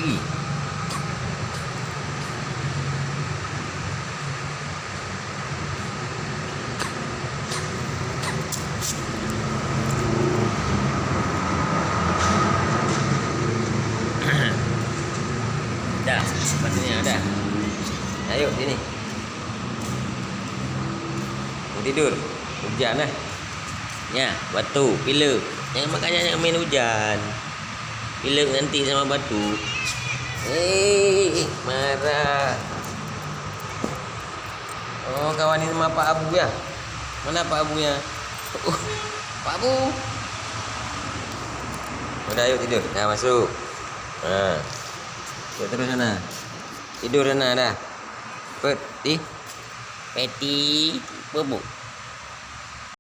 lagi. Dah, sepatunya ada. Ayo sini. Mau tidur, hujan lah. Ya, batu, pilek. Makanya jangan main hujan. Pilek nanti sama batu. Marah. Oh, kawan ini sama Pak Abu ya? Mana Pak Abunya? Pak Abu. Udah, ayo tidur. Nah, masuk. Nah. Terus sana. Tidur sana dah. Peti. Bubuk.